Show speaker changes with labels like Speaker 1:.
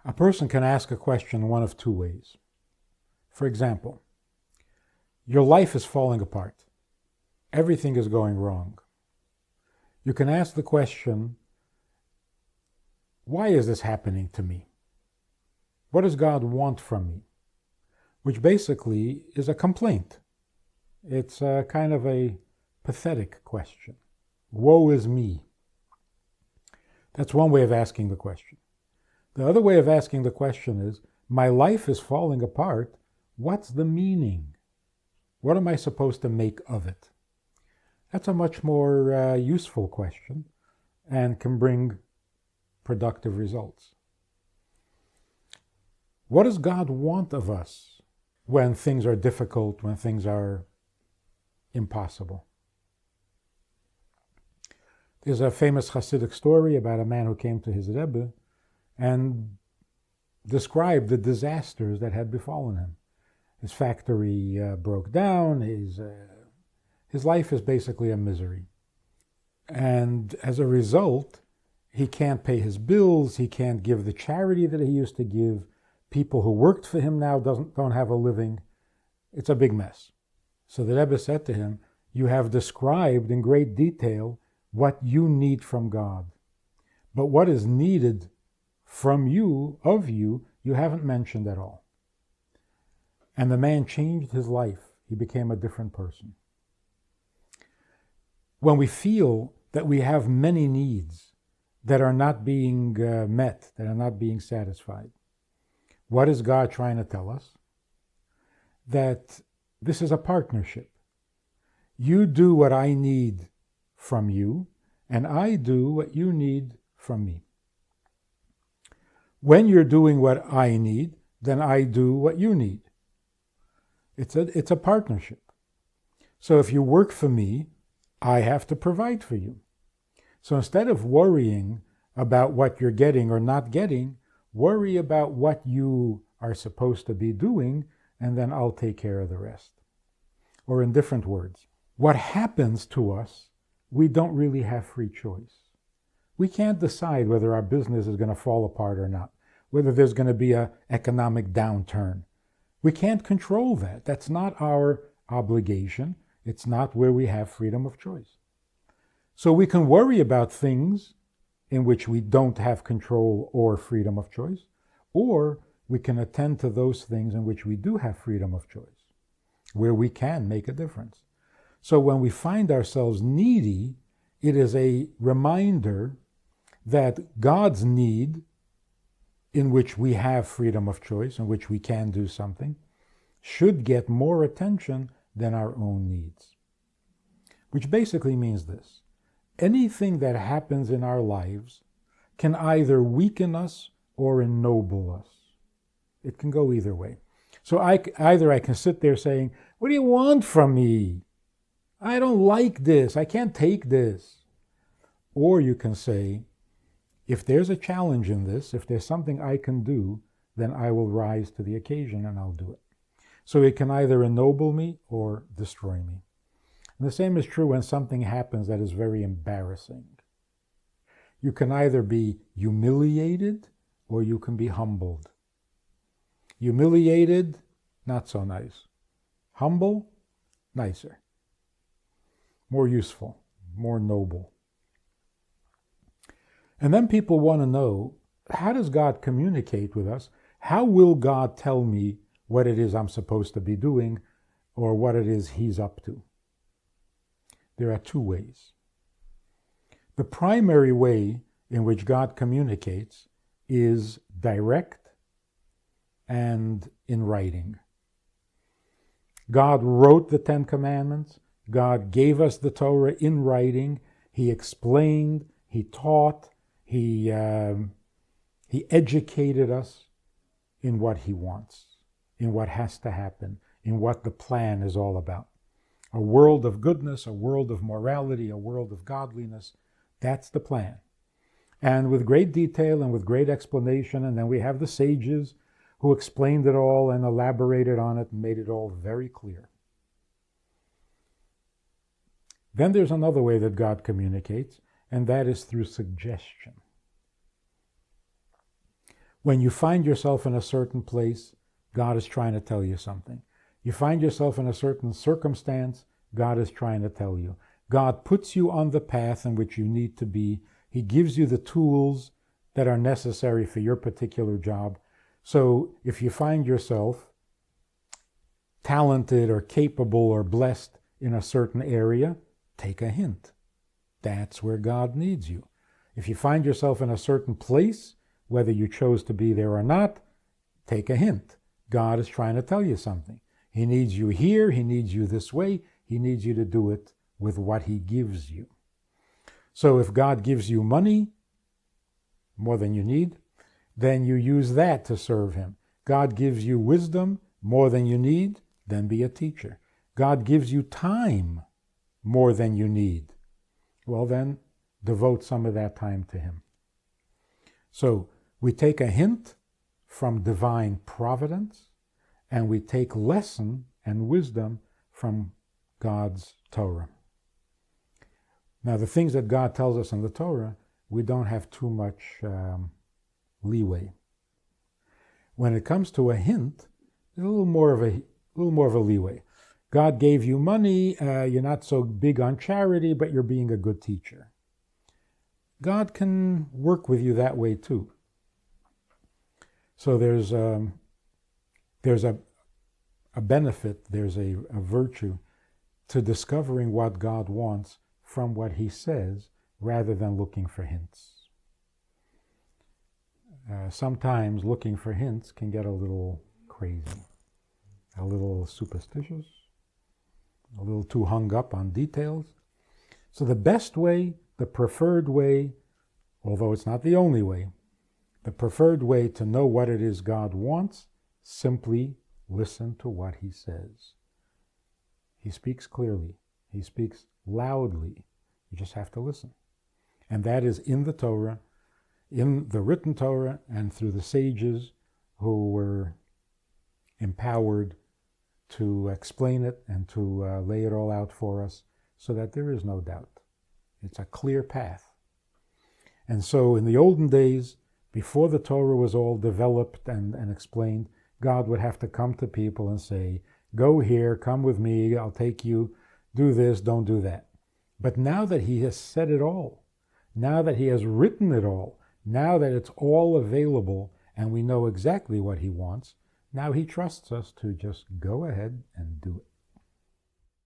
Speaker 1: A person can ask a question one of two ways. For example, your life is falling apart. Everything is going wrong. You can ask the question, why is this happening to me? What does God want from me? Which basically is a complaint. It's a kind of a pathetic question. Woe is me. That's one way of asking the question. The other way of asking the question is, my life is falling apart. What's the meaning? What am I supposed to make of it? That's a much more useful question and can bring productive results. What does God want of us when things are difficult, when things are impossible? There's a famous Hasidic story about a man who came to his Rebbe and described the disasters that had befallen him. His factory broke down, his life is basically a misery. And as a result, he can't pay his bills, he can't give the charity that he used to give. People who worked for him now don't have a living. It's a big mess. So the Rebbe said to him, you have described in great detail what you need from God. But what is needed from you, of you, you haven't mentioned at all. And the man changed his life. He became a different person. When we feel that we have many needs that are not being met, that are not being satisfied, what is God trying to tell us? That this is a partnership. You do what I need from you, and I do what you need from me. When you're doing what I need, then I do what you need. It's a partnership. So if you work for me, I have to provide for you. So instead of worrying about what you're getting or not getting, worry about what you are supposed to be doing, and then I'll take care of the rest. Or in different words, what happens to us, we don't really have free choice. We can't decide whether our business is going to fall apart or not, whether there's going to be an economic downturn. We can't control that. That's not our obligation. It's not where we have freedom of choice. So we can worry about things in which we don't have control or freedom of choice, or we can attend to those things in which we do have freedom of choice, where we can make a difference. So when we find ourselves needy, it is a reminder that God's need, in which we have freedom of choice, in which we can do something, should get more attention than our own needs. Which basically means this: anything that happens in our lives can either weaken us or ennoble us. It can go either way. So either I can sit there saying, what do you want from me? I don't like this. I can't take this. Or you can say, if there's a challenge in this, if there's something I can do, then I will rise to the occasion and I'll do it. So it can either ennoble me or destroy me. And the same is true when something happens that is very embarrassing. You can either be humiliated or you can be humbled. Humiliated, not so nice. Humble, nicer. More useful, more noble. And then people want to know, how does God communicate with us? How will God tell me what it is I'm supposed to be doing or what it is He's up to? There are two ways. The primary way in which God communicates is direct and in writing. God wrote the Ten Commandments. God gave us the Torah in writing. He explained, He taught, He educated us in what He wants, in what has to happen, in what the plan is all about. A world of goodness, a world of morality, a world of godliness. That's the plan. And with great detail and with great explanation, and then we have the sages who explained it all and elaborated on it and made it all very clear. Then there's another way that God communicates, and that is through suggestion. When you find yourself in a certain place, God is trying to tell you something. You find yourself in a certain circumstance, God is trying to tell you. God puts you on the path in which you need to be. He gives you the tools that are necessary for your particular job. So if you find yourself talented or capable or blessed in a certain area, take a hint. That's where God needs you. If you find yourself in a certain place, whether you chose to be there or not, take a hint. God is trying to tell you something. He needs you here. He needs you this way. He needs you to do it with what he gives you. So if God gives you money, more than you need, then you use that to serve him. God gives you wisdom, more than you need, then be a teacher. God gives you time, more than you need. Well, then devote some of that time to him. So we take a hint from divine providence, and we take lesson and wisdom from God's Torah. Now, the things that God tells us in the Torah, we don't have too much leeway. When it comes to a hint, there's a little more of a leeway. God gave you money, you're not so big on charity, but you're being a good teacher. God can work with you that way too. So there's a benefit, there's a virtue to discovering what God wants from what he says, rather than looking for hints. Sometimes looking for hints can get a little crazy, a little superstitious, a little too hung up on details. So the best way, the preferred way, although it's not the only way, the preferred way to know what it is God wants, simply listen to what he says. He speaks clearly. He speaks loudly. You just have to listen. And that is in the Torah, in the written Torah, and through the sages who were empowered to explain it and to lay it all out for us, so that there is no doubt. It's a clear path. And so in the olden days, before the Torah was all developed and explained, God would have to come to people and say, go here, come with me, I'll take you, do this, don't do that. But now that he has said it all, now that he has written it all, now that it's all available and we know exactly what he wants, now he trusts us to just go ahead and do it.